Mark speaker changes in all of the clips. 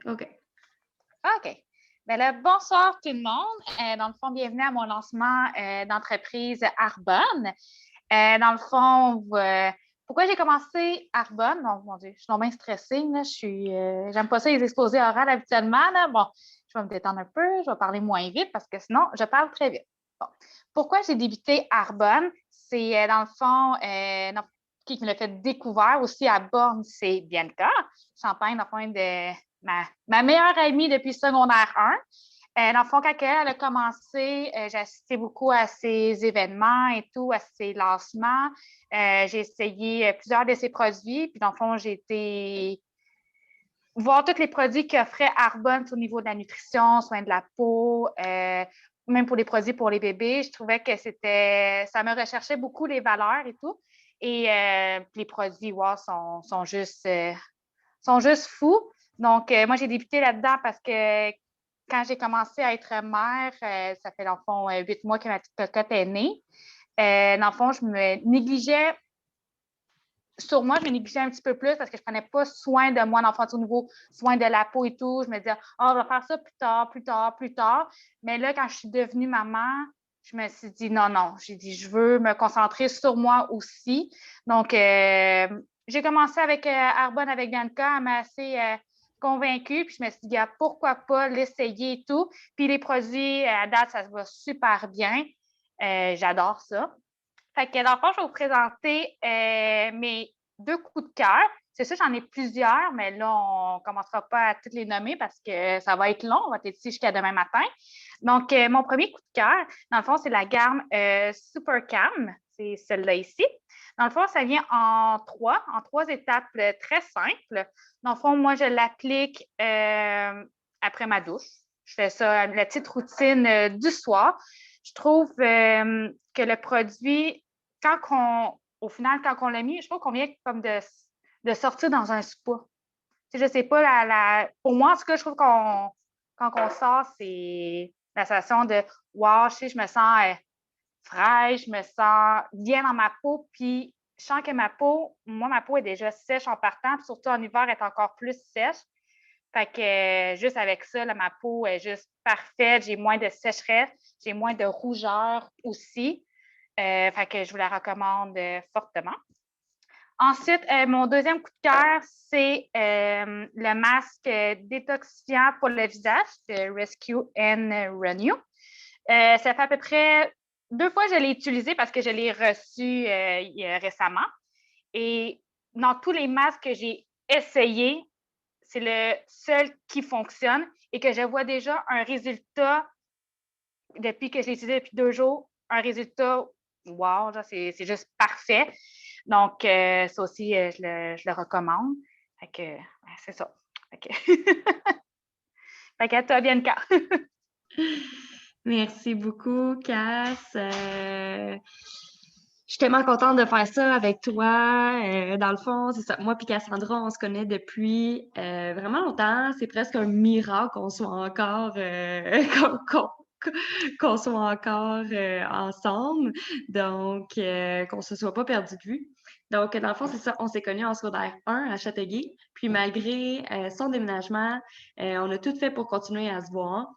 Speaker 1: OK.
Speaker 2: OK. Bien là, bonsoir tout le monde. Dans le fond, bienvenue à mon lancement d'entreprise Arbonne. Dans le fond, pourquoi j'ai commencé Arbonne? Oh, mon Dieu, je suis bien stressée. Là. J'aime pas ça les exposés orales habituellement. Là. Bon, je vais me détendre un peu, je vais parler moins vite parce que sinon, je parle très vite. Bon. Pourquoi j'ai débuté Arbonne? C'est dans le fond, qui me l'a fait découvert aussi à Borne, c'est Bianca. Champagne, dans le fond, de ma meilleure amie depuis secondaire 1. Dans le fond, quand elle a commencé, j'ai assisté beaucoup à ses événements et tout, à ses lancements. J'ai essayé plusieurs de ses produits. Puis, dans le fond, j'ai été voir tous les produits qu'offrait Arbonne au niveau de la nutrition, soins de la peau, même pour les produits pour les bébés. Je trouvais que ça me recherchait beaucoup les valeurs et tout. Et les produits, wow, sont juste fous. Donc, moi, j'ai débuté là-dedans parce que quand j'ai commencé à être mère, ça fait dans le fond 8 mois que ma petite cocotte est née. Dans le fond, je me négligeais je me négligeais un petit peu plus parce que je ne prenais pas soin de moi, d'enfant au niveau soin de la peau et tout. Je me disais, on va faire ça plus tard, plus tard, plus tard. Mais là, quand je suis devenue maman, je me suis dit, non, non, j'ai dit, je veux me concentrer sur moi aussi. Donc, j'ai commencé avec Arbonne, avec Bianca, elle m'a assez convaincue. Puis je me suis dit, pourquoi pas l'essayer et tout. Puis les produits, à date, ça se va super bien. J'adore ça. Fait que dans le fond, je vais vous présenter mes 2 coups de cœur. C'est sûr, j'en ai plusieurs, mais là, on ne commencera pas à toutes les nommer parce que ça va être long. On va être ici jusqu'à demain matin. Donc, mon premier coup de cœur, dans le fond, c'est la gamme Super Cam. C'est celle-là ici. Dans le fond, ça vient en trois étapes très simples. Dans le fond, moi, je l'applique après ma douche. Je fais ça, la petite routine du soir. Je trouve que le produit, au final, quand on l'a mis, je trouve qu'on vient comme de sortir dans un spa. Je ne sais pas, pour moi, en tout cas, je trouve quand on sort, c'est la sensation de wow, je me sens fraîche, je me sens bien dans ma peau, puis je sens que ma peau est déjà sèche en partant, puis surtout en hiver, elle est encore plus sèche. Fait que juste avec ça, là, ma peau est juste parfaite. J'ai moins de sécheresse, j'ai moins de rougeur aussi. Fait que je vous la recommande fortement. Ensuite, mon deuxième coup de cœur, c'est le masque détoxifiant pour le visage de Rescue and Renew. Ça fait à peu près 2 fois que je l'ai utilisé parce que je l'ai reçu récemment. Et dans tous les masques que j'ai essayés, c'est le seul qui fonctionne et que je vois déjà un résultat depuis que je l'ai utilisé depuis 2 jours, un résultat wow, c'est juste parfait. Donc, ça aussi, je le recommande. Fait que, c'est ça. Fait que, fait qu'à toi, Bianca.
Speaker 1: Merci beaucoup, Cass. Je suis tellement contente de faire ça avec toi. Dans le fond, c'est ça. Moi et Cassandra, on se connaît depuis vraiment longtemps. C'est presque un miracle qu'on soit encore qu'on soit encore ensemble. Donc, qu'on se soit pas perdu de vue. Donc, dans le fond, c'est ça. On s'est connus en secondaire 1 à Châteauguay. Puis, malgré son déménagement, on a tout fait pour continuer à se voir.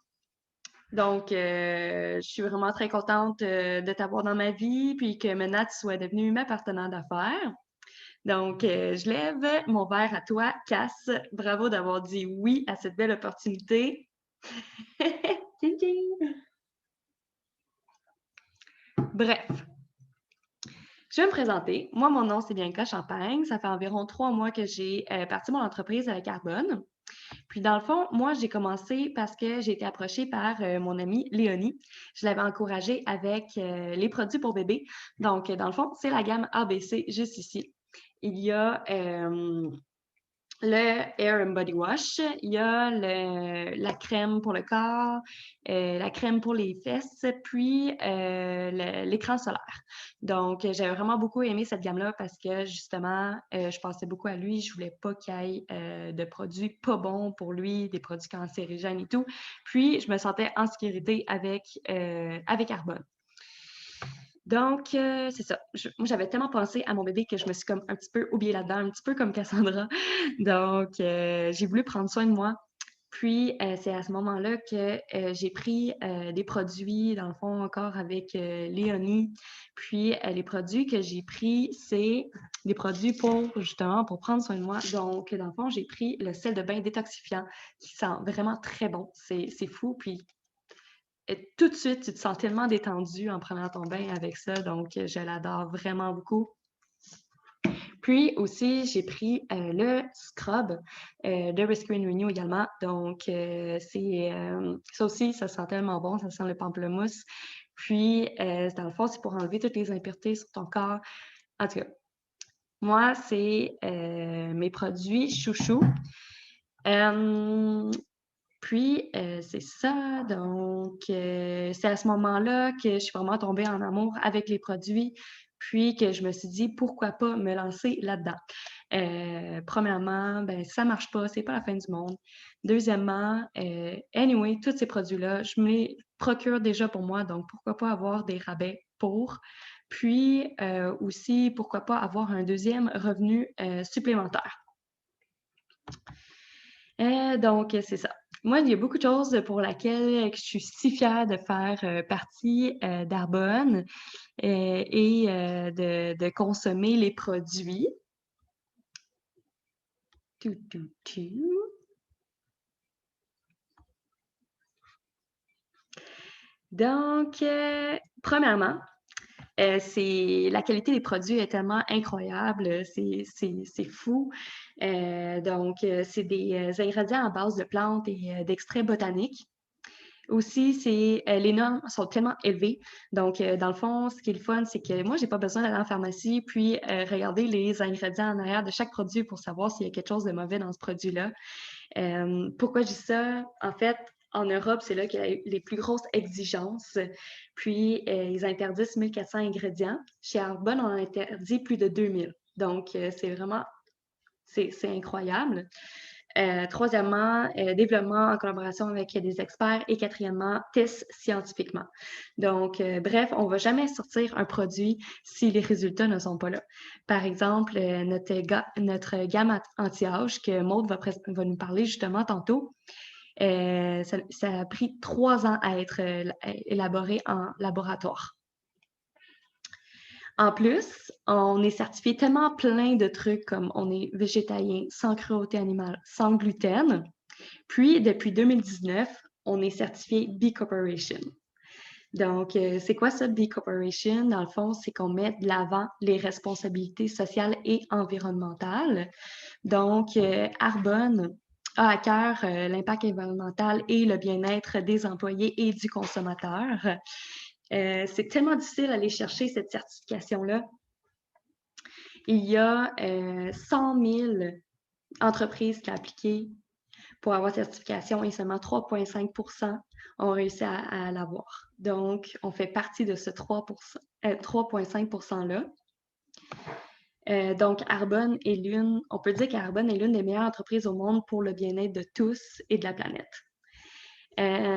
Speaker 1: Donc, je suis vraiment très contente de t'avoir dans ma vie, puis que maintenant tu sois devenue ma partenaire d'affaires. Donc, je lève mon verre à toi, Cass. Bravo d'avoir dit oui à cette belle opportunité. Bref, je vais me présenter. Moi, mon nom, c'est Bianca Champagne. Ça fait environ 3 mois que j'ai parti mon entreprise avec Arbonne. Puis dans le fond, moi, j'ai commencé parce que j'ai été approchée par mon amie Léonie. Je l'avais encouragée avec les produits pour bébé. Donc, dans le fond, c'est la gamme ABC juste ici. Il y a le Hair and Body Wash, il y a la crème pour le corps, la crème pour les fesses, puis l'écran solaire. Donc, j'ai vraiment beaucoup aimé cette gamme-là parce que justement, je pensais beaucoup à lui. Je voulais pas qu'il y ait de produits pas bons pour lui, des produits cancérigènes et tout. Puis, je me sentais en sécurité avec Arbonne. Donc, c'est ça. Moi, j'avais tellement pensé à mon bébé que je me suis comme un petit peu oubliée là-dedans, un petit peu comme Cassandra. Donc, j'ai voulu prendre soin de moi. Puis, c'est à ce moment-là que j'ai pris des produits, dans le fond, encore avec Léonie. Puis, les produits que j'ai pris, c'est des produits justement, pour prendre soin de moi. Donc, dans le fond, j'ai pris le sel de bain détoxifiant qui sent vraiment très bon. C'est fou. Puis, tout de suite, tu te sens tellement détendu en prenant ton bain avec ça. Donc, je l'adore vraiment beaucoup. Puis aussi, j'ai pris le scrub de Rescue and Renew également. Donc, ça aussi, ça sent tellement bon, ça sent le pamplemousse. Puis, dans le fond, c'est pour enlever toutes les impuretés sur ton corps. En tout cas, moi, c'est mes produits chouchou. Puis, c'est ça. Donc, c'est à ce moment-là que je suis vraiment tombée en amour avec les produits, puis que je me suis dit, pourquoi pas me lancer là-dedans. Premièrement, ben, ça marche pas, c'est pas la fin du monde. Deuxièmement, anyway, tous ces produits-là, je me les procure déjà pour moi, donc pourquoi pas avoir des rabais pour. Puis aussi, pourquoi pas avoir un deuxième revenu supplémentaire. Donc, c'est ça. Moi, il y a beaucoup de choses pour lesquelles je suis si fière de faire partie d'Arbonne et de consommer les produits. Donc, premièrement, la qualité des produits est tellement incroyable, c'est fou. Donc, c'est des ingrédients à base de plantes et d'extraits botaniques. Aussi, les normes sont tellement élevées. Donc, dans le fond, ce qui est le fun, c'est que moi, j'ai pas besoin d'aller en pharmacie puis regarder les ingrédients en arrière de chaque produit pour savoir s'il y a quelque chose de mauvais dans ce produit-là. Pourquoi je dis ça? En fait, en Europe, c'est là qu'il y a les plus grosses exigences. Puis, ils interdisent 1400 ingrédients. Chez Arbonne, on en interdit plus de 2000. Donc, c'est vraiment, c'est incroyable. Troisièmement, développement en collaboration avec des experts. Et quatrièmement, tests scientifiquement. Donc, bref, on ne va jamais sortir un produit si les résultats ne sont pas là. Par exemple, notre gamme anti-âge que Maude va nous parler justement tantôt, ça a pris 3 ans à être élaboré en laboratoire. En plus, on est certifié tellement plein de trucs comme on est végétalien, sans cruauté animale, sans gluten. Puis, depuis 2019, on est certifié B Corporation. Donc, c'est quoi ça, B Corporation? Dans le fond, c'est qu'on met de l'avant les responsabilités sociales et environnementales. Donc, Arbonne a à cœur l'impact environnemental et le bien-être des employés et du consommateur. C'est tellement difficile d'aller chercher cette certification-là. Il y a 100 000 entreprises qui ont appliqué pour avoir certification et seulement 3,5 % ont réussi à l'avoir. Donc, on fait partie de ce 3,5 %-là. Donc, Arbonne est on peut dire qu'Arbonne est l'une des meilleures entreprises au monde pour le bien-être de tous et de la planète.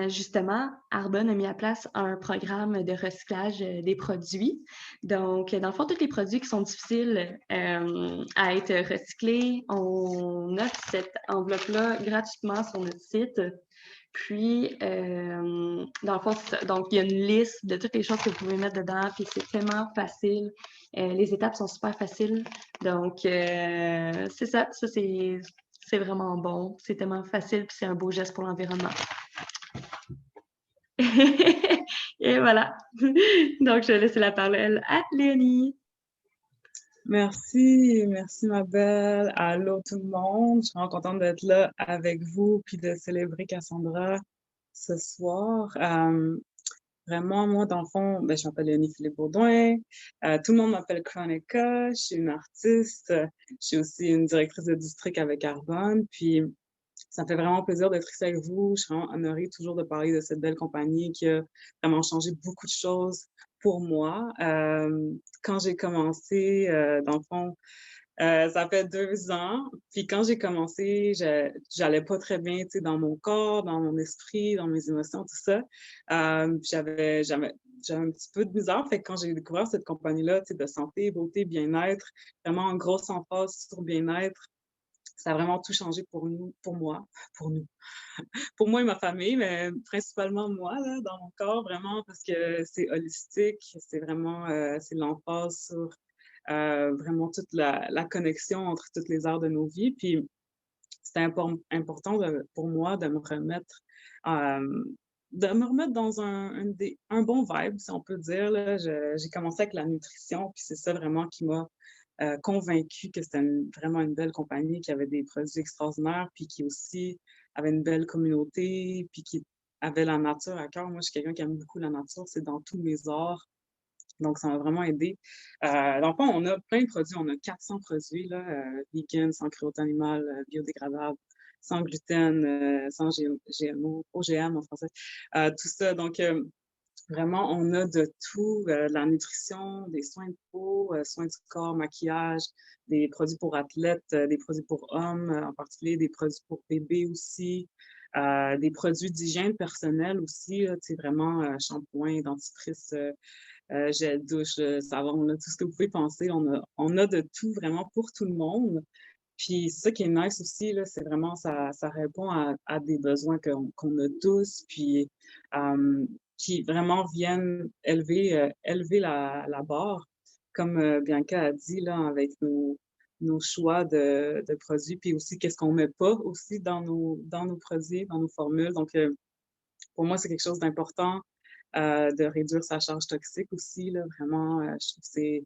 Speaker 1: Justement, Arbonne a mis en place un programme de recyclage des produits. Donc, dans le fond, tous les produits qui sont difficiles à être recyclés, on offre cette enveloppe-là gratuitement sur notre site. Puis, dans le fond, c'est ça. Donc, il y a une liste de toutes les choses que vous pouvez mettre dedans, puis c'est tellement facile. Les étapes sont super faciles. Donc, c'est ça. Ça, c'est vraiment bon. C'est tellement facile, puis c'est un beau geste pour l'environnement. Et voilà. Donc, je vais laisser la parole à Léonie.
Speaker 3: Merci ma belle. Allô tout le monde. Je suis vraiment contente d'être là avec vous puis de célébrer Cassandra ce soir. Vraiment, moi, dans le fond, je m'appelle Léonie Philippe-Baudouin. Tout le monde m'appelle Chronica. Je suis une artiste. Je suis aussi une directrice de district avec Arbonne. Puis, ça me fait vraiment plaisir d'être ici avec vous. Je suis vraiment honorée toujours de parler de cette belle compagnie qui a vraiment changé beaucoup de choses pour moi. Quand j'ai commencé, dans le fond, ça fait 2 ans. Puis quand j'ai commencé, j'allais pas très bien, tu sais, dans mon corps, dans mon esprit, dans mes émotions, tout ça. J'avais un petit peu de bizarre. Fait que quand j'ai découvert cette compagnie-là, tu sais, de santé, beauté, bien-être, vraiment en grosse emphase sur bien-être, Ça a vraiment tout changé pour nous, pour nous, pour moi et ma famille, mais principalement moi, là, dans mon corps, vraiment, parce que c'est holistique, c'est vraiment, c'est l'emphase sur vraiment toute la connexion entre toutes les heures de nos vies. Puis c'était important pour moi euh, de me remettre dans un bon vibe, si on peut dire. Là. J'ai commencé avec la nutrition, puis c'est ça vraiment qui m'a convaincue que c'était vraiment une belle compagnie, qui avait des produits extraordinaires, puis qui aussi avait une belle communauté, puis qui avait la nature à cœur. Moi, je suis quelqu'un qui aime beaucoup la nature, c'est dans tous mes arts. Donc, ça m'a vraiment aidé. Dans le fond, on a plein de produits. On a 400 produits, là, vegan, sans cruauté animale, biodégradable, sans gluten, sans GMO, OGM en français. Tout ça. Donc, vraiment, on a de tout, de la nutrition, des soins de peau, soins du corps, maquillage, des produits pour athlètes, des produits pour hommes, en particulier des produits pour bébés aussi, des produits d'hygiène personnelle aussi, tu sais, vraiment shampoing, dentifrice, gel douche, savon, là, tout ce que vous pouvez penser. On a de tout vraiment pour tout le monde. Puis c'est ça qui est nice aussi, là, c'est vraiment ça répond à des besoins qu'on a tous, puis qui vraiment viennent élever la barre, comme Bianca a dit, là, avec nos choix de produits, puis aussi qu'est-ce qu'on met pas aussi dans nos produits, dans nos formules. Donc, pour moi, c'est quelque chose d'important de réduire sa charge toxique aussi, là, vraiment, je trouve que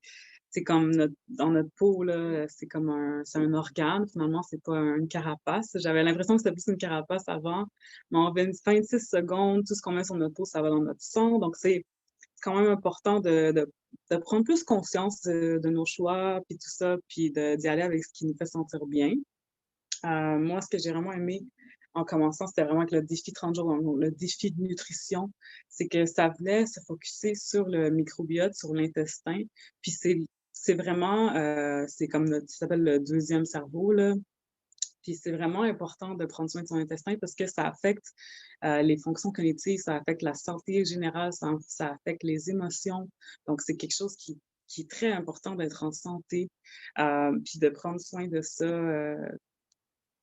Speaker 3: c'est comme dans notre peau, là, c'est un organe, finalement, c'est pas une carapace. J'avais l'impression que c'était plus une carapace avant, mais en 26 secondes, tout ce qu'on met sur notre peau, ça va dans notre sang. Donc, c'est quand même important de prendre plus conscience de nos choix, puis tout ça, puis d'y aller avec ce qui nous fait sentir bien. Moi, ce que j'ai vraiment aimé en commençant, c'était vraiment que le défi 30 jours, le défi de nutrition, c'est que ça venait se focusser sur le microbiote, sur l'intestin. Puis c'est vraiment, c'est comme ça s'appelle le deuxième cerveau, là. Puis c'est vraiment important de prendre soin de son intestin parce que ça affecte les fonctions cognitives, ça affecte la santé générale, ça affecte les émotions. Donc, c'est quelque chose qui est très important d'être en santé, puis de prendre soin de ça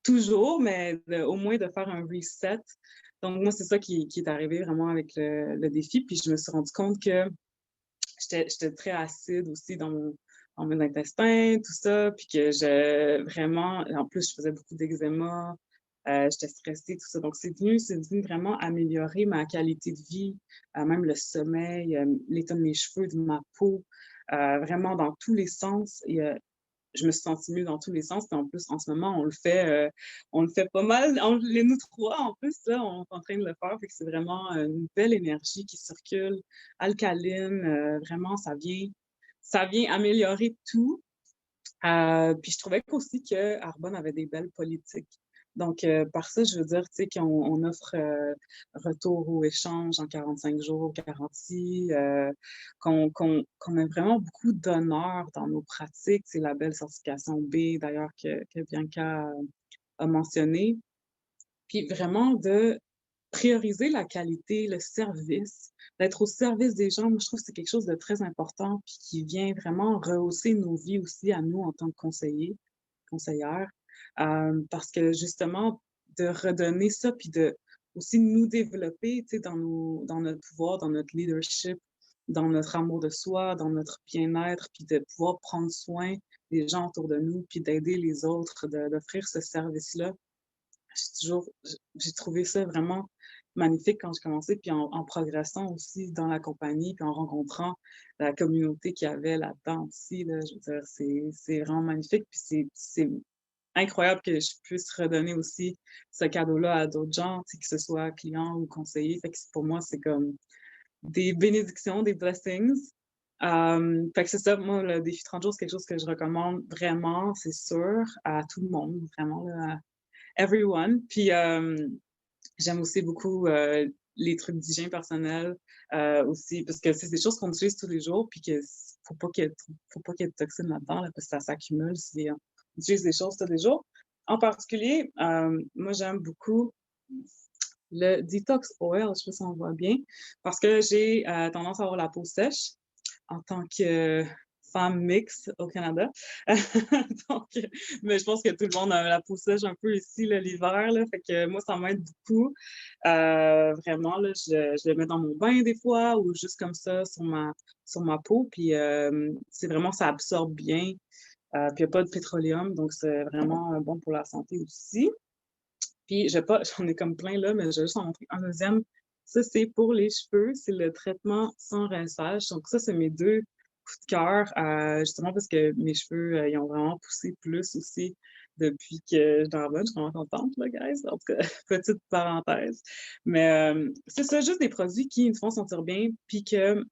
Speaker 3: toujours, mais au moins de faire un reset. Donc, moi, c'est ça qui est arrivé vraiment avec le défi. Puis, je me suis rendu compte que j'étais très acide aussi dans mon intestin, tout ça. Puis que vraiment, en plus, je faisais beaucoup d'eczéma, j'étais stressée, tout ça. Donc, c'est venu vraiment améliorer ma qualité de vie, même le sommeil, l'état de mes cheveux, de ma peau, vraiment dans tous les sens. Je me suis sentie mieux dans tous les sens. Puis en plus, en ce moment, on le fait pas mal. Nous trois, en plus, là, on est en train de le faire. Fait que c'est vraiment une belle énergie qui circule, alcaline. Vraiment, ça vient améliorer tout. Puis je trouvais aussi que Arbonne avait des belles politiques. Donc, par ça, je veux dire, tu sais, qu'on offre retour ou échange en 45 jours garantie, qu'on a vraiment beaucoup d'honneur dans nos pratiques. C'est la belle certification B, d'ailleurs, que Bianca a mentionné. Puis vraiment de prioriser la qualité, le service, d'être au service des gens. Moi, je trouve que c'est quelque chose de très important, puis qui vient vraiment rehausser nos vies aussi à nous en tant que conseillères. Parce que justement, de redonner ça, puis de aussi nous développer, tu sais, dans notre pouvoir, dans notre leadership, dans notre amour de soi, dans notre bien-être, puis de pouvoir prendre soin des gens autour de nous, puis d'aider les autres, d'offrir ce service-là. J'ai trouvé ça vraiment magnifique quand j'ai commencé, puis en progressant aussi dans la compagnie, puis en rencontrant la communauté qu'il y avait là-dedans aussi, là, je veux dire, c'est vraiment magnifique, puis c'est incroyable que je puisse redonner aussi ce cadeau-là à d'autres gens, que ce soit clients ou conseillers. Fait que pour moi, c'est comme des bénédictions, des blessings. Fait que c'est ça, moi, le défi 30 jours, c'est quelque chose que je recommande vraiment, c'est sûr, à tout le monde, vraiment, là, à everyone. Puis j'aime aussi beaucoup les trucs d'hygiène personnelle aussi, parce que c'est des choses qu'on utilise tous les jours, puis qu'il faut pas qu'il y ait de toxines là-dedans, là, parce que ça s'accumule si on utilise des choses tous les jours. En particulier, moi, j'aime beaucoup le Detox Oil, je sais pas si on voit bien, parce que j'ai tendance à avoir la peau sèche en tant que femme mixte au Canada. Donc, mais je pense que tout le monde a la peau sèche un peu ici, là, l'hiver, là. Fait que moi, ça m'aide beaucoup. Vraiment, là, je le mets dans mon bain des fois ou juste comme ça sur ma peau. Puis c'est vraiment, ça absorbe bien. Puis il n'y a pas de pétroleum, donc c'est vraiment bon pour la santé aussi. Puis je pas, j'en ai comme plein là, mais je vais juste en montrer un deuxième. Ça, c'est pour les cheveux, c'est le traitement sans rinçage. Donc ça, c'est mes deux coups de cœur, justement parce que mes cheveux, ils ont vraiment poussé plus aussi depuis que je suis dans la bonne. Je suis vraiment contente, là, guys. En tout cas, petite parenthèse. Mais c'est ça, juste des produits qui me font sentir bien, puis que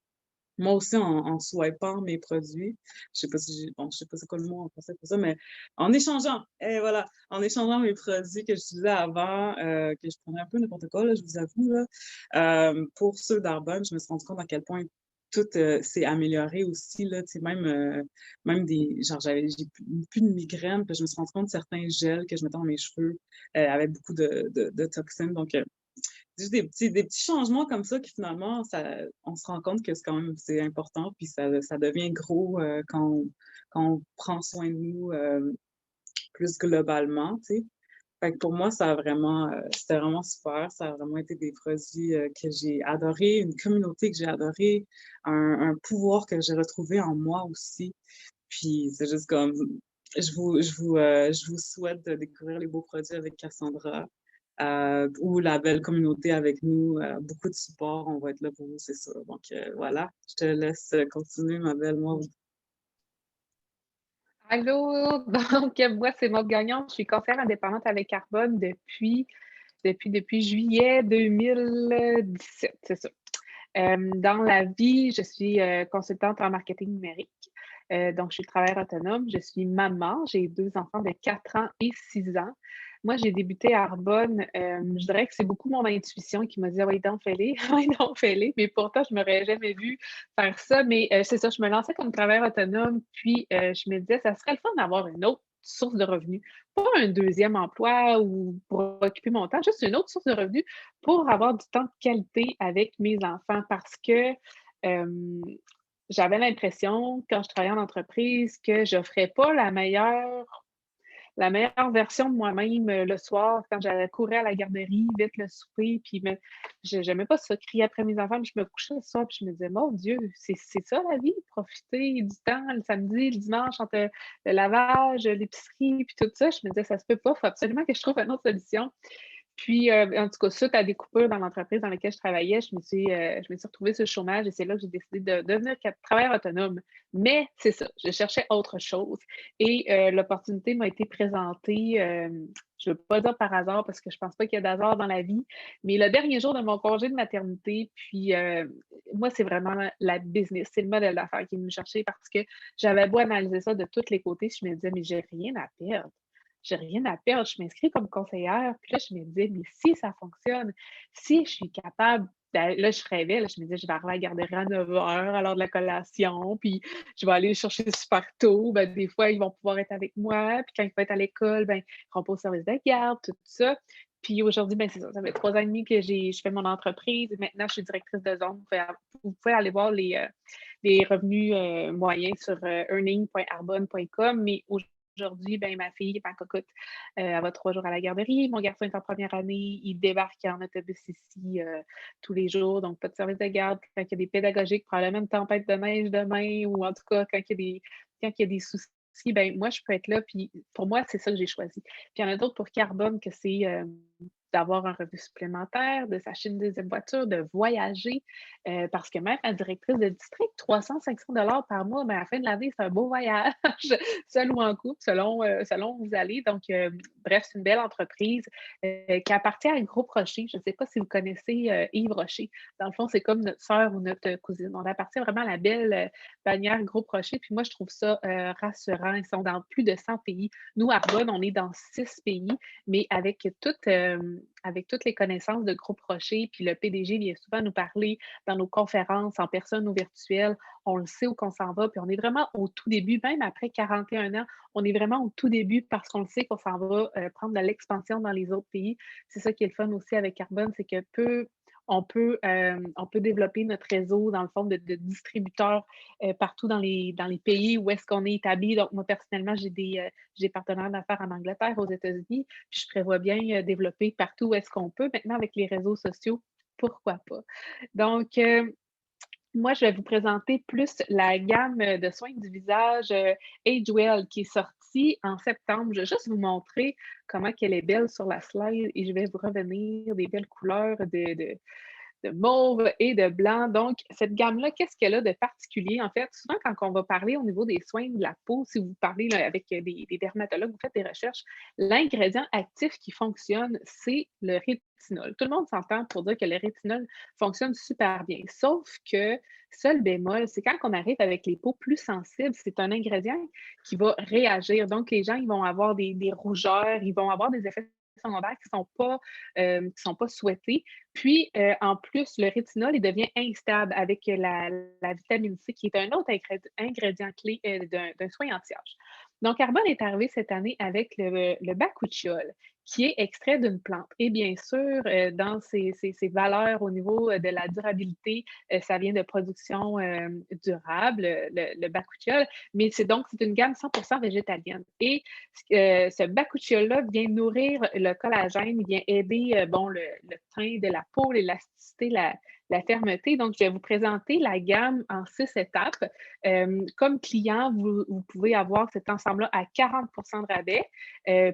Speaker 3: moi aussi, en swipant mes produits, je sais pas c'est quoi le mot en français pour ça, mais en échangeant, et voilà, en échangeant mes produits que j'utilisais avant, que je prenais un peu n'importe quoi, là, je vous avoue, là, pour ceux d'Arbonne, je me suis rendu compte à quel point tout s'est amélioré aussi, là, tu sais, même genre, j'ai plus de migraine, puis je me suis rendu compte de certains gels que je mettais dans mes cheveux avaient beaucoup de toxines, donc juste des petits changements comme ça qui finalement, on se rend compte que c'est important, puis ça devient gros quand on prend soin de nous plus globalement, tu sais. Fait que pour moi, c'était vraiment super. Ça a vraiment été des produits que j'ai adorés, une communauté que j'ai adorée, un pouvoir que j'ai retrouvé en moi aussi. Puis c'est juste comme, je vous souhaite de découvrir les beaux produits avec Cassandra ou la belle communauté avec nous. Beaucoup de support, on va être là pour vous, c'est sûr. Donc voilà, je te laisse continuer, ma belle Maud.
Speaker 4: Allô, donc moi, c'est Maude Gagnon. Je suis conseillère indépendante avec Carbone depuis juillet 2017, c'est ça. Dans la vie, je suis consultante en marketing numérique. Donc, je suis travailleur autonome. Je suis maman. J'ai deux enfants de 4 ans et 6 ans. Moi, j'ai débuté à Arbonne. Je dirais que c'est beaucoup mon intuition qui m'a dit: «Ah oui, donc fais-les, ah oui, donc fais-les». Mais pourtant, je ne m'aurais jamais vue faire ça. Mais c'est ça, je me lançais comme travailleur autonome. Puis, je me disais, ça serait le fun d'avoir une autre source de revenus. Pas un deuxième emploi ou pour occuper mon temps, juste une autre source de revenus pour avoir du temps de qualité avec mes enfants parce que j'avais l'impression, quand je travaillais en entreprise, que je n'offrais pas la meilleure version de moi-même le soir, quand j'allais courir à la garderie, vite le souper, puis j'aimais pas ça, crier après mes enfants, puis je me couchais le soir, puis je me disais, mon Dieu, c'est ça la vie, profiter du temps le samedi, le dimanche, entre le lavage, l'épicerie, puis tout ça. Je me disais, ça se peut pas, il faut absolument que je trouve une autre solution. Puis, en tout cas, suite à des coupures dans l'entreprise dans laquelle je travaillais, je me suis retrouvée sur le chômage et c'est là que j'ai décidé de devenir travailleur autonome. Mais c'est ça, je cherchais autre chose et l'opportunité m'a été présentée, je ne veux pas dire par hasard parce que je ne pense pas qu'il y a d'hasard dans la vie, mais le dernier jour de mon congé de maternité, puis moi, c'est vraiment la business, c'est le modèle d'affaires qui est venu me chercher parce que j'avais beau analyser ça de tous les côtés, je me disais: «Mais j'ai rien à perdre». J'ai rien à perdre, je m'inscris comme conseillère. Puis là, je me disais, mais si ça fonctionne, si je suis capable, là, je rêvais, là, je me disais, je vais arriver à la garderie à 9 heures à l'heure de la collation, puis je vais aller les chercher super tôt. Ben, des fois, ils vont pouvoir être avec moi. Puis quand ils vont être à l'école, ben, ils seront pas au service de garde, tout ça. Puis aujourd'hui, ben, c'est ça. Ça fait 3 ans et demi que je fais mon entreprise. Maintenant, je suis directrice de zone. Vous pouvez aller voir les revenus moyens sur earning.arbonne.com. Mais aujourd'hui, ben, ma fille, ma cocotte, elle va 3 jours à la garderie. Mon garçon est en première année. Il débarque en autobus ici tous les jours, donc pas de service de garde. Quand il y a des pédagogiques, probablement une tempête de neige demain, ou en tout cas, quand il y a des soucis, ben, moi, je peux être là. Puis pour moi, c'est ça que j'ai choisi. Puis il y en a d'autres pour Carbone que c'est d'avoir un revenu supplémentaire, de s'acheter une deuxième voiture, de voyager. Parce que même la directrice de district, 300-500 $ par mois, mais à la fin de l'année, c'est un beau voyage, seul ou en couple, selon où vous allez. Donc, bref, c'est une belle entreprise qui appartient à Groupe Rocher. Je ne sais pas si vous connaissez Yves Rocher. Dans le fond, c'est comme notre sœur ou notre cousine. On appartient vraiment à la belle bannière Groupe Rocher. Puis moi, je trouve ça rassurant. Ils sont dans plus de 100 pays. Nous, à Arbonne, on est dans 6 pays, mais avec toutes les connaissances de Groupe Rocher, puis le PDG vient souvent nous parler dans nos conférences, en personne ou virtuelle. On le sait où qu'on s'en va, puis on est vraiment au tout début, même après 41 ans, on est vraiment au tout début parce qu'on le sait qu'on s'en va prendre de l'expansion dans les autres pays. C'est ça qui est le fun aussi avec Carbone, c'est que On peut développer notre réseau, dans le fond, de distributeurs partout dans les pays où est-ce qu'on est établi. Donc, moi, personnellement, j'ai des partenaires d'affaires en Angleterre, aux États-Unis, puis je prévois bien développer partout où est-ce qu'on peut. Maintenant, avec les réseaux sociaux, pourquoi pas? Donc, moi, je vais vous présenter plus la gamme de soins du visage Age Well qui est sortie en septembre. Je vais juste vous montrer comment elle est belle sur la slide et je vais vous revenir des belles couleurs de mauve et de blanc. Donc, cette gamme-là, qu'est-ce qu'elle a de particulier? En fait, souvent, quand on va parler au niveau des soins de la peau, si vous parlez là, avec des dermatologues, vous faites des recherches, l'ingrédient actif qui fonctionne, c'est le rétinol. Tout le monde s'entend pour dire que le rétinol fonctionne super bien. Sauf que, seul bémol, c'est quand on arrive avec les peaux plus sensibles, c'est un ingrédient qui va réagir. Donc, les gens, ils vont avoir des rougeurs, ils vont avoir des effets secondaires qui sont pas souhaités. Puis, en plus, le rétinol, il devient instable avec la vitamine C, qui est un autre ingrédient clé d'un soin anti-âge. Donc, Arbonne est arrivé cette année avec le bakuchiol, qui est extrait d'une plante. Et bien sûr, dans ses valeurs au niveau de la durabilité, ça vient de production durable, le bakuchiol, mais c'est une gamme 100% végétalienne. Et ce bakuchiol-là vient nourrir le collagène, il vient aider le teint de la peau, l'élasticité, la fermeté. Donc, je vais vous présenter la gamme en 6 étapes. Comme client, vous pouvez avoir cet ensemble-là à 40% de rabais.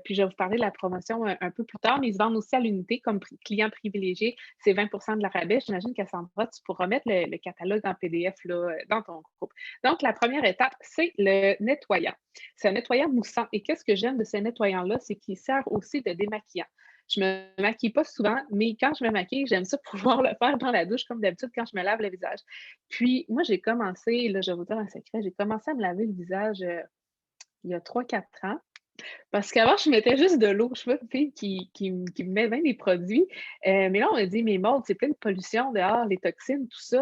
Speaker 4: Puis, je vais vous parler de la promotion un peu plus tard, mais ils se vendent aussi à l'unité comme client privilégié. C'est 20% de la rabais. J'imagine, Cassandra, tu pourras mettre le catalogue en PDF là, dans ton groupe. Donc, la première étape, c'est le nettoyant. C'est un nettoyant moussant. Et qu'est-ce que j'aime de ce nettoyant-là? C'est qu'il sert aussi de démaquillant. Je me maquille pas souvent, mais quand je me maquille, j'aime ça pouvoir le faire dans la douche, comme d'habitude quand je me lave le visage. Puis, moi, j'ai commencé, là, je vais vous dire un secret, j'ai commencé à me laver le visage il y a 3-4 ans. Parce qu'avant, je mettais juste de l'eau. Je suis pas une fille qui me met bien des produits. Mais là, on m'a dit, mais Maud, c'est plein de pollution dehors, les toxines, tout ça.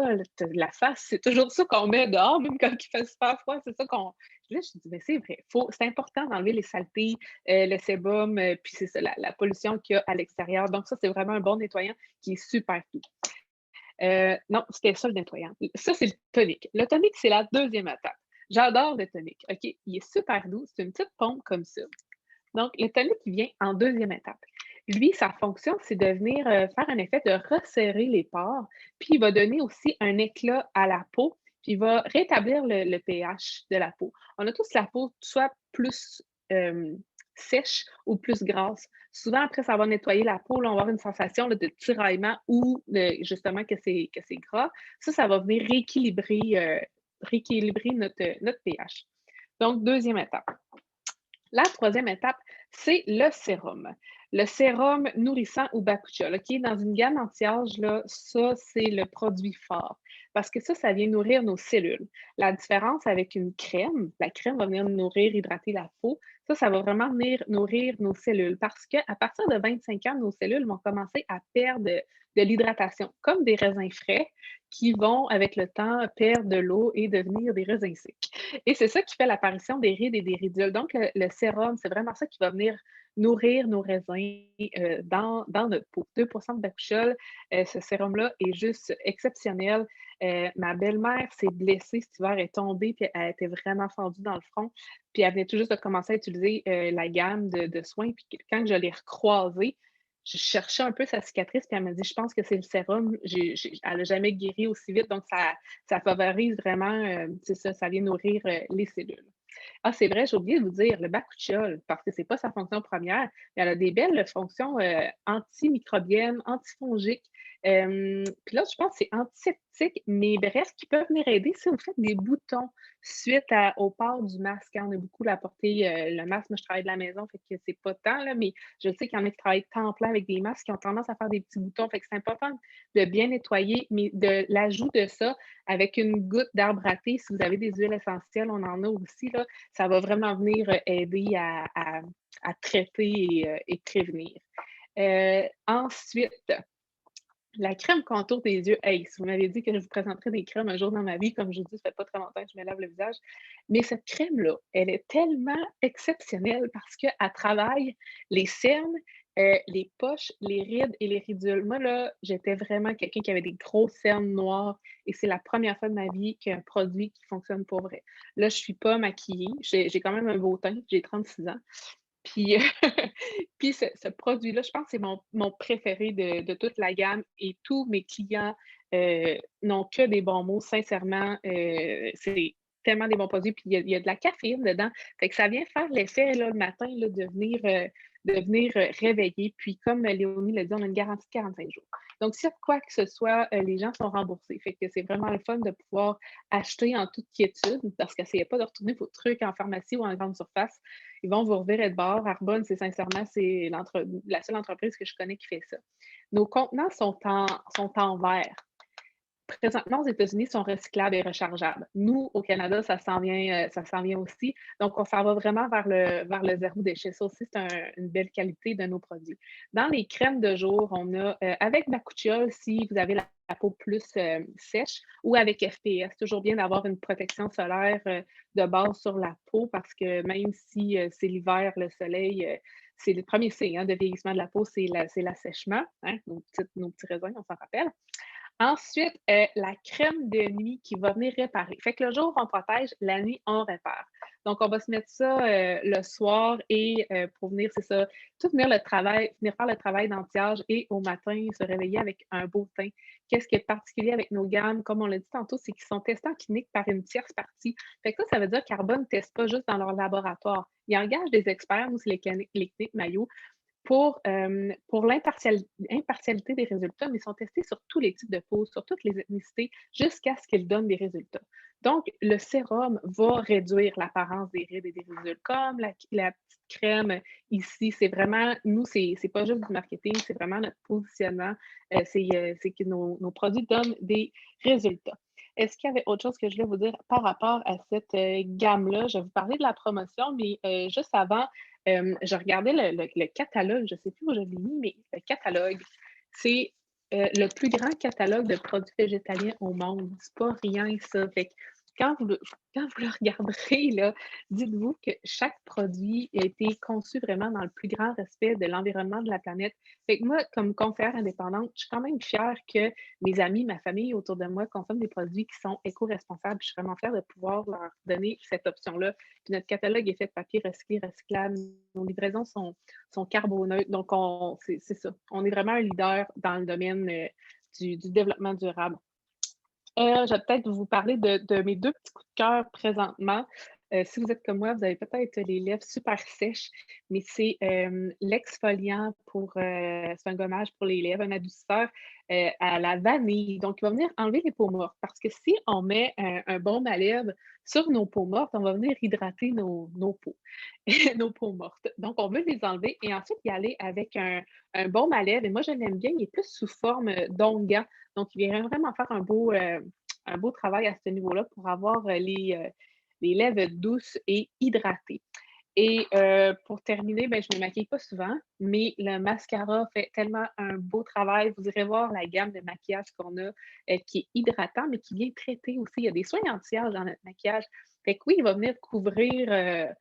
Speaker 4: La face, c'est toujours ça qu'on met dehors, même quand il fait super froid, c'est ça qu'on. Là, je me dis, mais c'est vrai, c'est important d'enlever les saletés, le sébum, puis c'est ça, la pollution qu'il y a à l'extérieur. Donc, ça, c'est vraiment un bon nettoyant qui est super doux. Non, c'était ça le nettoyant. Ça, c'est le tonique. Le tonique, c'est la deuxième étape. J'adore le tonique. OK, il est super doux. C'est une petite pompe comme ça. Donc, le tonique, il vient en deuxième étape. Lui, sa fonction, c'est de venir faire un effet de resserrer les pores, puis il va donner aussi un éclat à la peau, puis il va rétablir le pH de la peau. On a tous la peau soit plus sèche ou plus grasse. Souvent, après ça va nettoyer la peau, là, on va avoir une sensation là, de tiraillement ou justement que c'est gras. Ça va venir rééquilibrer notre pH. Donc, deuxième étape. La troisième étape, c'est le sérum. Le sérum nourrissant ou bakuchiol, OK? Dans une gamme anti-âge, là, ça, c'est le produit fort. Parce que ça vient nourrir nos cellules. La différence avec une crème, la crème va venir nourrir, hydrater la peau. Ça va vraiment venir nourrir nos cellules. Parce qu'à partir de 25 ans, nos cellules vont commencer à perdre de l'hydratation, comme des raisins frais qui vont, avec le temps, perdre de l'eau et devenir des raisins secs. Et c'est ça qui fait l'apparition des rides et des ridules. Donc, le sérum, c'est vraiment ça qui va venir nourrir nos raisins dans notre peau. 2% de bakuchiol, ce sérum-là est juste exceptionnel. Ma belle-mère s'est blessée cet hiver, elle est tombée, puis elle était vraiment fendue dans le front. Puis elle venait tout juste de commencer à utiliser la gamme de soins. Puis quand je l'ai recroisée, je cherchais un peu sa cicatrice, puis elle m'a dit, je pense que c'est le sérum. Elle n'a jamais guéri aussi vite, donc ça favorise vraiment, c'est ça, ça vient nourrir les cellules. Ah, c'est vrai, j'ai oublié de vous dire, le bakuchiol, parce que ce n'est pas sa fonction première, mais elle a des belles fonctions antimicrobiennes, antifongiques. Puis là, je pense que c'est antiseptique, mais bref, qui peuvent venir aider si vous faites des boutons suite au port du masque. Hein. On a beaucoup à porter le masque. Moi, je travaille de la maison, fait que c'est pas tant, là, mais je sais qu'il y en a qui travaillent temps plein avec des masques qui ont tendance à faire des petits boutons. Fait que c'est important de bien nettoyer, mais de l'ajout de ça avec une goutte d'arbre à thé, si vous avez des huiles essentielles, on en a aussi, là, ça va vraiment venir aider à traiter et prévenir. Ensuite, la crème contour des yeux. Hey, si vous m'avez dit que je vous présenterais des crèmes un jour dans ma vie, comme je vous dis, ça fait pas très longtemps que je me lave le visage. Mais cette crème-là, elle est tellement exceptionnelle parce qu'elle travaille les cernes Les poches, les rides et les ridules. Moi, là, j'étais vraiment quelqu'un qui avait des grosses cernes noires et c'est la première fois de ma vie qu'il y a un produit qui fonctionne pour vrai. Là, je suis pas maquillée, j'ai quand même un beau teint, j'ai 36 ans. Puis, puis ce produit-là, je pense que c'est mon préféré de toute la gamme et tous mes clients, n'ont que des bons mots, sincèrement, c'est tellement des bons produits, puis il y a de la caféine dedans, fait que ça vient faire l'effet, là, le matin, là, de venir réveiller. Puis comme Léonie l'a dit, on a une garantie de 45 jours. Donc sur quoi que ce soit, les gens sont remboursés. Fait que c'est vraiment le fun de pouvoir acheter en toute quiétude parce qu'essayez pas de retourner vos trucs en pharmacie ou en grande surface. Ils vont vous revirer de bord. Arbonne, c'est la seule entreprise que je connais qui fait ça. Nos contenants sont en verre. Présentement, aux États-Unis, ils sont recyclables et rechargeables. Nous, au Canada, ça s'en vient aussi. Donc, on s'en va vraiment vers le zéro déchet. Ça aussi, c'est une belle qualité de nos produits. Dans les crèmes de jour, on a avec Bakuchiol, si vous avez la peau plus sèche, ou avec FPS. Toujours bien d'avoir une protection solaire de base sur la peau parce que même si c'est l'hiver, le soleil, c'est le premier signe de vieillissement de la peau, c'est l'assèchement. Hein, nos petits raisins, on s'en rappelle. Ensuite, la crème de nuit qui va venir réparer. Fait que le jour, on protège, la nuit, on répare. Donc, on va se mettre ça le soir et pour venir, c'est ça, tout venir faire le travail d'anti-âge et au matin, se réveiller avec un beau teint. Qu'est-ce qui est particulier avec nos gammes, comme on l'a dit tantôt, c'est qu'ils sont testés en clinique par une tierce partie. Fait que ça veut dire que Carbone ne teste pas juste dans leur laboratoire. Ils engagent des experts, nous, c'est les cliniques Mayo, pour l'impartialité des résultats, mais ils sont testés sur tous les types de peau, sur toutes les ethnicités, jusqu'à ce qu'ils donnent des résultats. Donc, le sérum va réduire l'apparence des rides et des ridules, comme la petite crème ici. C'est vraiment, nous, c'est pas juste du marketing, c'est vraiment notre positionnement. C'est que nos produits donnent des résultats. Est-ce qu'il y avait autre chose que je voulais vous dire par rapport à cette gamme-là? Je vais vous parler de la promotion, mais juste avant, je regardais le catalogue, je ne sais plus où je l'ai mis, mais le catalogue, c'est le plus grand catalogue de produits végétaliens au monde. C'est pas rien, ça. Fait que quand vous le regarderez, là, dites-vous que chaque produit a été conçu vraiment dans le plus grand respect de l'environnement de la planète. Fait que moi, comme conseillère indépendante, je suis quand même fière que mes amis, ma famille autour de moi consomment des produits qui sont éco-responsables. Je suis vraiment fière de pouvoir leur donner cette option-là. Puis notre catalogue est fait de papier recyclé, recyclable. Nos livraisons sont carboneutres. Donc, c'est ça. On est vraiment un leader dans le domaine du développement durable. Je vais peut-être vous parler de mes deux petits coups de cœur présentement. Si vous êtes comme moi, vous avez peut-être les lèvres super sèches, mais c'est l'exfoliant c'est un gommage pour les lèvres, un adoucisseur à la vanille. Donc, il va venir enlever les peaux mortes parce que si on met un baume à lèvres sur nos peaux mortes, on va venir hydrater nos peaux, nos peaux mortes. Donc, on veut les enlever et ensuite y aller avec un baume à lèvres. Et moi, je l'aime bien, il est plus sous forme d'onguent. Donc, il vient vraiment faire un beau travail à ce niveau-là pour avoir les lèvres douces et hydratées. Et pour terminer, ben, je ne me maquille pas souvent, mais le mascara fait tellement un beau travail. Vous irez voir la gamme de maquillage qu'on a qui est hydratant, mais qui vient traiter aussi. Il y a des soins anti-âge dans notre maquillage. Fait que oui, il va venir couvrir,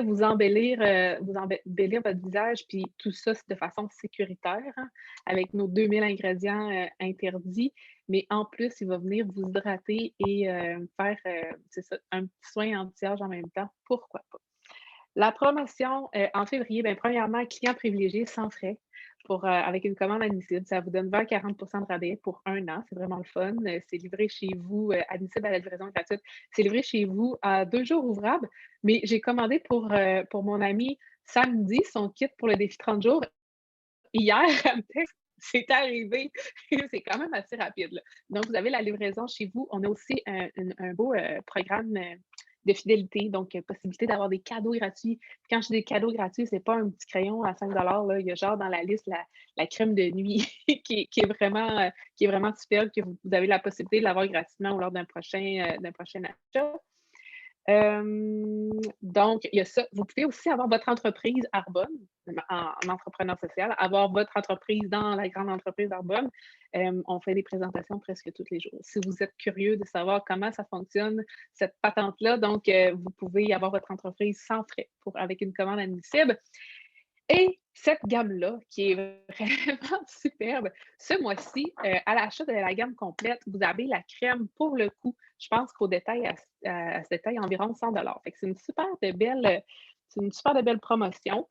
Speaker 4: vous embellir votre visage, puis tout ça de façon sécuritaire, hein, avec nos 2000 ingrédients interdits. Mais en plus, il va venir vous hydrater et faire c'est ça, un petit soin anti-âge en même temps. Pourquoi pas? La promotion en février, bien, premièrement, client privilégié sans frais avec une commande admissible. Ça vous donne 20-40 de rabais pour 1 an. C'est vraiment le fun. C'est livré chez vous, admissible à la livraison gratuite. C'est livré chez vous à 2 jours ouvrables. Mais j'ai commandé pour mon ami samedi son kit pour le défi 30 jours. Hier, elle me texte, c'est arrivé. C'est quand même assez rapide, là. Donc, vous avez la livraison chez vous. On a aussi un beau programme de fidélité, donc possibilité d'avoir des cadeaux gratuits. Puis quand je dis des cadeaux gratuits, c'est pas un petit crayon à 5 là. Il y a genre dans la liste la crème de nuit qui est vraiment superbe, que vous avez la possibilité de l'avoir gratuitement lors d'un prochain achat. Donc, il y a ça. Vous pouvez aussi avoir votre entreprise Arbonne en entrepreneur social, avoir votre entreprise dans la grande entreprise Arbonne. On fait des présentations presque tous les jours. Si vous êtes curieux de savoir comment ça fonctionne, cette patente-là, donc vous pouvez avoir votre entreprise sans frais avec une commande admissible. Et cette gamme-là, qui est vraiment superbe, ce mois-ci, à l'achat de la gamme complète, vous avez la crème pour le cou. Je pense qu'au détail, elle se détaille environ 100 Fait que c'est une super de belle promotion.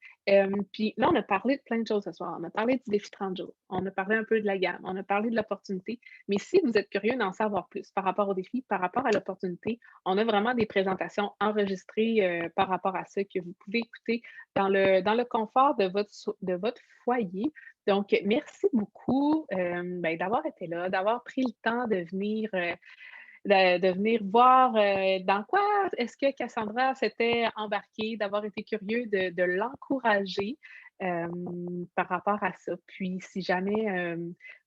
Speaker 4: Puis là, on a parlé de plein de choses ce soir. On a parlé du défi 30 jours. On a parlé un peu de la gamme. On a parlé de l'opportunité. Mais si vous êtes curieux d'en savoir plus par rapport au défi, par rapport à l'opportunité, on a vraiment des présentations enregistrées par rapport à ça que vous pouvez écouter dans le confort de votre foyer. Donc, merci beaucoup ben, d'avoir été là, d'avoir pris le temps de venir, de venir voir dans quoi est-ce que Cassandra s'était embarquée, d'avoir été curieux de l'encourager euh, par rapport à ça. Puis, si jamais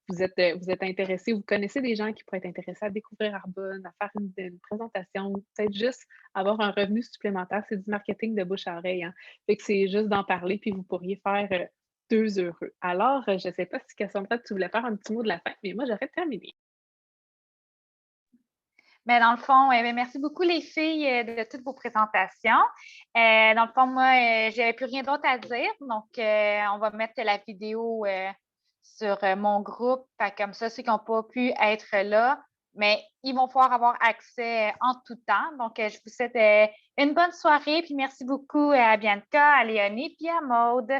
Speaker 4: vous êtes intéressé, vous connaissez des gens qui pourraient être intéressés à découvrir Arbonne, à faire une présentation, peut-être juste avoir un revenu supplémentaire, c'est du marketing de bouche à oreille. Hein. Fait que c'est juste d'en parler, puis vous pourriez faire deux heureux. Alors, je ne sais pas si Cassandra, tu voulais faire un petit mot de la fin, mais moi, j'aurais terminé.
Speaker 2: Mais dans le fond, ben, merci beaucoup les filles de toutes vos présentations. Dans le fond, moi, je n'avais plus rien d'autre à dire. Donc, on va mettre la vidéo sur mon groupe. Fait comme ça, ceux qui n'ont pas pu être là, mais ils vont pouvoir avoir accès en tout temps. Donc, je vous souhaite une bonne soirée. Puis merci beaucoup à Bianca, à Léonie, puis à Maude.